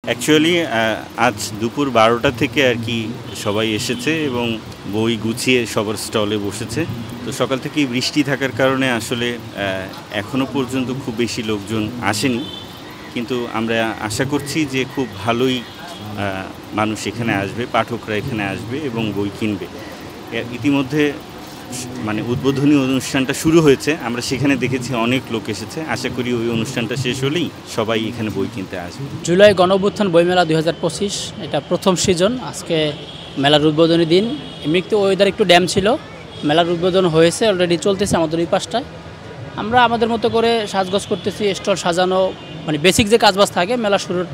Actually আজ দুপুর 12টা থেকে আর কি সবাই এসেছে এবং বই গুছিয়ে সবার স্টলে বসেছে। তো সকাল থেকেই বৃষ্টি থাকার কারণে আসলে এখনও পর্যন্ত খুব বেশি লোকজন আসেনি, কিন্তু আমরা আশা করছি যে খুব ভালোই মানুষ এখানে আসবে, পাঠকরা এখানে আসবে এবং বই কিনবে। ইতিমধ্যে মানে উদ্বোধনী অনুষ্ঠানটা শুরু হয়েছে, আমরা সেখানে দেখেছি অনেক লোক এসেছে। আশা করি ওই অনুষ্ঠানটা শেষ হলেই সবাই এখানে বই কিনতে আসবে। জুলাই গণঅভ্যুত্থান বইমেলা 2025 এটা প্রথম সিজন। আজকে মেলার উদ্বোধনী দিন। এমনিতে ওয়েদার একটু ড্যাম ছিল, মেলার উদ্বোধন হয়েছে, অলরেডি চলতেছে আমাদের এই পাশটায়। আমরা আমাদের মতো করে সাজগোজ করতেছি, স্টল সাজানো, মানে বেসিক যে কাজবাজ থাকে মেলা শুরুর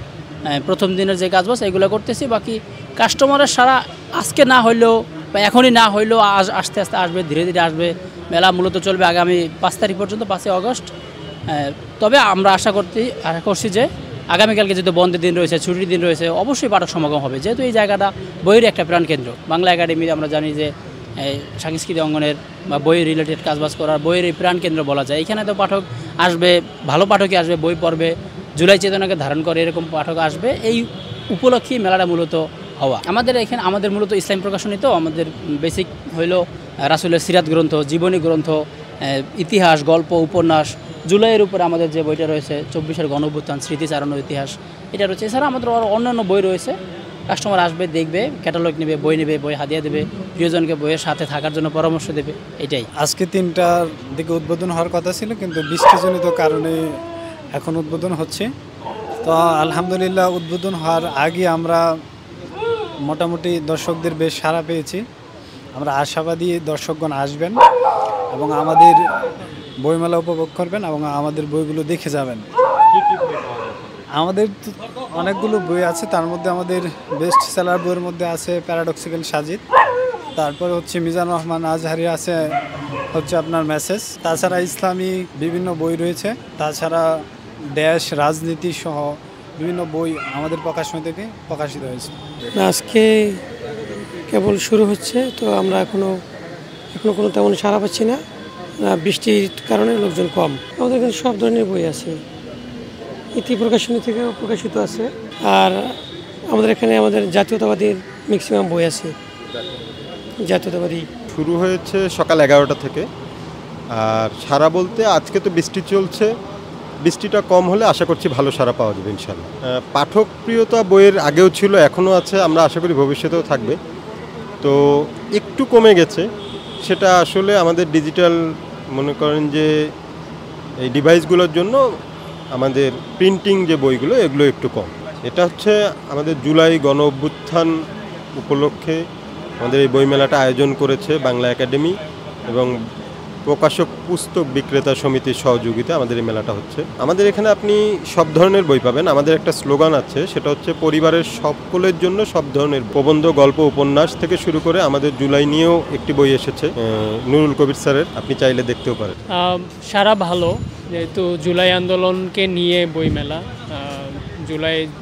প্রথম দিনের যে কাজবাজ এগুলো করতেছি। বাকি কাস্টমারের সারা আজকে না হইলেও বা এখনই না হইলেও আস্তে আস্তে আসবে, ধীরে ধীরে আসবে। মেলা মূলত চলবে আগামী 5 তারিখ পর্যন্ত, 5 আগস্ট। তবে আমরা আশা করছি যে আগামীকালকে যেহেতু বন্ধের দিন রয়েছে, ছুটির দিন রয়েছে, অবশ্যই পাঠক সমাগম হবে, যেহেতু এই জায়গাটা বইয়ের একটা প্রাণকেন্দ্র। বাংলা একাডেমি আমরা জানি যে সাংস্কৃতিক অঙ্গনের বা বই রিলেটেড কাজবাজ করার বইয়ের এই প্রাণকেন্দ্র বলা যায়। এখানে তো পাঠক আসবে, ভালো পাঠকই আসবে, বই পড়বে, জুলাই চেতনাকে ধারণ করে এরকম পাঠক আসবে। এই উপলক্ষেই মেলাটা মূলত হওয়া। আমাদের মূলত ইসলাম প্রকাশনী, তো আমাদের বেসিক হইল রাসূলের সিরাত গ্রন্থ, জীবনী গ্রন্থ, ইতিহাস, গল্প, উপন্যাস। জুলাইয়ের উপরে আমাদের যে বইটা রয়েছে 24-এর গণঅভ্যুত্থান স্মৃতিচারণ ইতিহাস, এটা রয়েছে। এছাড়া আমাদের অন্যান্য বই রয়েছে। কাস্টমার আসবে, দেখবে, ক্যাটালগ নেবে, বই হাদিয়া দেবে, প্রিয়জনকে বইয়ের সাথে থাকার জন্য পরামর্শ দেবে। এটাই। আজকে 3টার দিকে উদ্বোধন হওয়ার কথা ছিল, কিন্তু বৃষ্টিজনিত কারণে এখন উদ্বোধন হচ্ছে। তো আলহামদুলিল্লাহ, উদ্বোধন হওয়ার আগে আমরা মোটামুটি দর্শকদের বেশ সাড়া পেয়েছি। আমরা আশাবাদী দর্শকগণ আসবেন এবং আমাদের বইমেলা উপভোগ করবেন এবং আমাদের বইগুলো দেখে যাবেন। আমাদের অনেকগুলো বই আছে, তার মধ্যে আমাদের বেস্ট সেলার বইয়ের মধ্যে আছে প্যারাডক্সিক্যাল সাজিদ, তারপরে হচ্ছে মিজানুর রহমান আজহারি, আছে হচ্ছে আপনার মেসেজ। তাছাড়া ইসলামী বিভিন্ন বই রয়েছে, তাছাড়া দেশ রাজনীতি সহ বিভিন্ন বই আমাদের প্রকাশনী থেকে প্রকাশিত হয়েছে। আজকে কেবল শুরু হচ্ছে, তো আমরা এখনো কোনো তেমন সাড়া পাচ্ছি না। বৃষ্টির কারণে লোকজন কম। আমাদের এখানে সব ধরনের বই আছে, ইতি প্রকাশনী থেকেও প্রকাশিত আছে। আর আমাদের এখানে জাতীয়তাবাদীর ম্যাক্সিমাম বই আছে। জাতীয়তাবাদী শুরু হয়েছে সকাল 11টা থেকে। আর সারা বলতে আজকে তো বৃষ্টি চলছে, বৃষ্টিটা কম হলে আশা করছি ভালো সাড়া পাওয়া যাবে ইনশাল্লাহ। পাঠক প্রিয়তা বইয়ের আগেও ছিল, এখনও আছে, আমরা আশা করি ভবিষ্যতেও থাকবে। তো একটু কমে গেছে, সেটা আসলে আমাদের ডিজিটাল মনে করেন যে এই ডিভাইসগুলোর জন্য আমাদের প্রিন্টিং যে বইগুলো এগুলো একটু কম। এটা হচ্ছে আমাদের জুলাই গণ অভ্যুত্থান উপলক্ষে আমাদের এই বইমেলাটা আয়োজন করেছে বাংলা একাডেমি এবং প্রকাশক পুস্তক বিক্রেতা সমিতির সহযোগিতা আমাদের এই মেলাটা হচ্ছে। আমাদের এখানে আপনি সব ধরনের বই পাবেন। আমাদের একটা স্লোগান আছে, সেটা হচ্ছে পরিবারের সকলের জন্য সব ধরনের প্রবন্ধ, গল্প, উপন্যাস থেকে শুরু করে আমাদের জুলাই নিয়েও একটি বই এসেছে নুরুল কবির স্যারের, আপনি চাইলে দেখতেও পারেন। সারা ভালো, যেহেতু জুলাই আন্দোলনকে নিয়ে বইমেলা।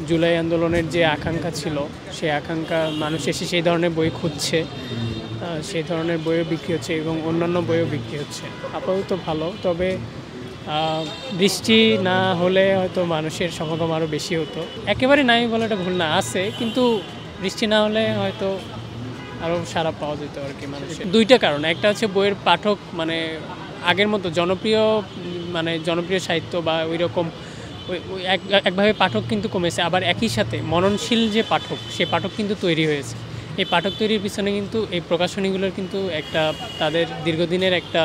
জুলাই আন্দোলনের যে আকাঙ্ক্ষা ছিল, সেই আকাঙ্ক্ষা মানুষ এসে সেই ধরনের বই খুঁজছে, সেই ধরনের বইও বিক্রি হচ্ছে এবং অন্যান্য বইও বিক্রি হচ্ছে। আপাতত ভালো, তবে বৃষ্টি না হলে হয়তো মানুষের সমাগম আরও বেশি হতো। একেবারে নাই বলাটা ভুল না, আছে, কিন্তু বৃষ্টি না হলে হয়তো আরও সাড়া পাওয়া যেত আর কি মানুষের। দুইটা কারণ, একটা হচ্ছে বইয়ের পাঠক মানে আগের মতো জনপ্রিয় সাহিত্য বা ওই রকম একভাবে পাঠক কিন্তু কমেছে, আবার একই সাথে মননশীল যে পাঠক, সে পাঠক কিন্তু তৈরি হয়েছে। এই পাঠক তৈরির পিছনে কিন্তু এই প্রকাশনীগুলোর কিন্তু একটা তাদের দীর্ঘদিনের একটা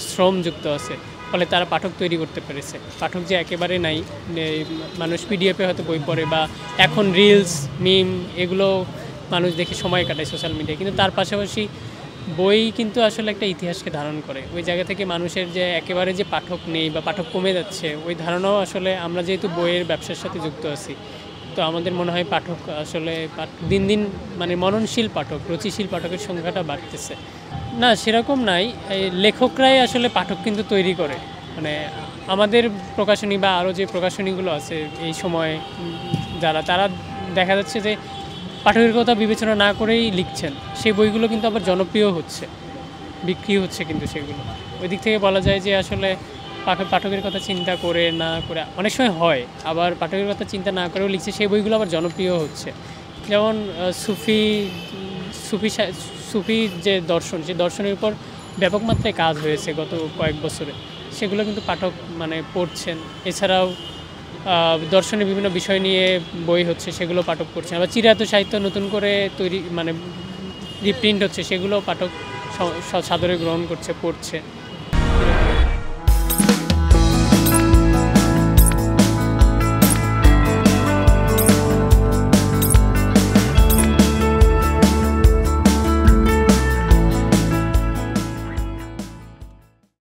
শ্রম যুক্ত আছে, ফলে তারা পাঠক তৈরি করতে পেরেছে। পাঠক যে একেবারে নাই, মানুষ পিডিএফে হয়তো বই পড়ে বা এখন রিলস, মিম এগুলো মানুষ দেখে সময় কাটায় সোশ্যাল মিডিয়ায়, কিন্তু তার পাশাপাশি বই কিন্তু আসলে একটা ইতিহাসকে ধারণ করে। ওই জায়গা থেকে মানুষের যে একেবারে যে পাঠক নেই বা পাঠক কমে যাচ্ছে, ওই ধারণাও আসলে আমরা যেহেতু বইয়ের ব্যবসার সাথে যুক্ত আছি, তো আমাদের মনে হয় পাঠক আসলে দিন দিন মানে মননশীল পাঠক, রুচিশীল পাঠকের সংখ্যাটা বাড়তেছে। না, সেরকম নাই, এই লেখকরাই আসলে পাঠক কিন্তু তৈরি করে। মানে আমাদের প্রকাশনী বা আরও যে প্রকাশনীগুলো আছে এই সময় তারা দেখা যাচ্ছে যে পাঠকের কথা বিবেচনা না করেই লিখছেন, সেই বইগুলো কিন্তু আবার জনপ্রিয় হচ্ছে, বিক্রি হচ্ছে কিন্তু সেগুলো। ওই দিক থেকে বলা যায় যে আসলে পাঠকের কথা চিন্তা করে না করে অনেক সময় হয়, আবার পাঠকের কথা চিন্তা না করেও লিখছে, সেই বইগুলো আবার জনপ্রিয় হচ্ছে। যেমন সুফির যে দর্শন, সেই দর্শনের উপর ব্যাপক মাত্রায় কাজ হয়েছে গত কয়েক বছরে, সেগুলো কিন্তু পাঠক মানে পড়ছেন। এছাড়াও দর্শনের বিভিন্ন বিষয় নিয়ে বই হচ্ছে, সেগুলো পাঠক পড়ছেন। আবার চিরায়ত সাহিত্য নতুন করে তৈরি মানে রিপ্রিন্ট হচ্ছে, সেগুলো পাঠক সাদরে গ্রহণ করছে, পড়ছে।